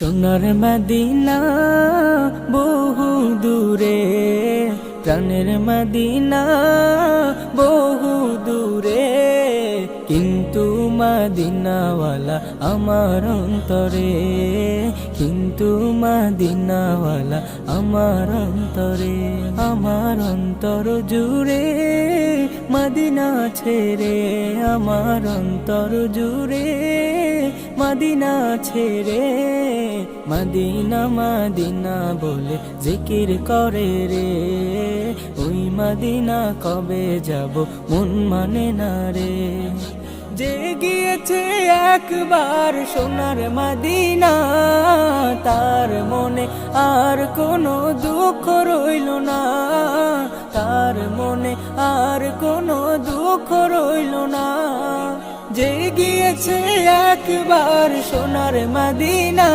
সোনার মদিনা বহু দূরে, প্রাণের মদিনা বহু দূরে, কিন্তু মদিনাওয়ালা আমার অন্তরে, কিন্তু মদিনাওয়ালা আমার অন্তরে। আমার অন্তর জুড়ে মদিনা ছেড়ে, আমার অন্তর জুড়ে মদিনা ছেড়ে, মদিনা মদিনা বলে জিকির করে রে। ওই মদিনা কবে যাব মন মানে না রে। যে গিয়েছে একবার সোনার মদিনা, তার মনে আর কোনো দুঃখ রইল না, তার মনে আর কোনো দুঃখ রইল না। যে গিয়েছে একবার সোনার মদিনা।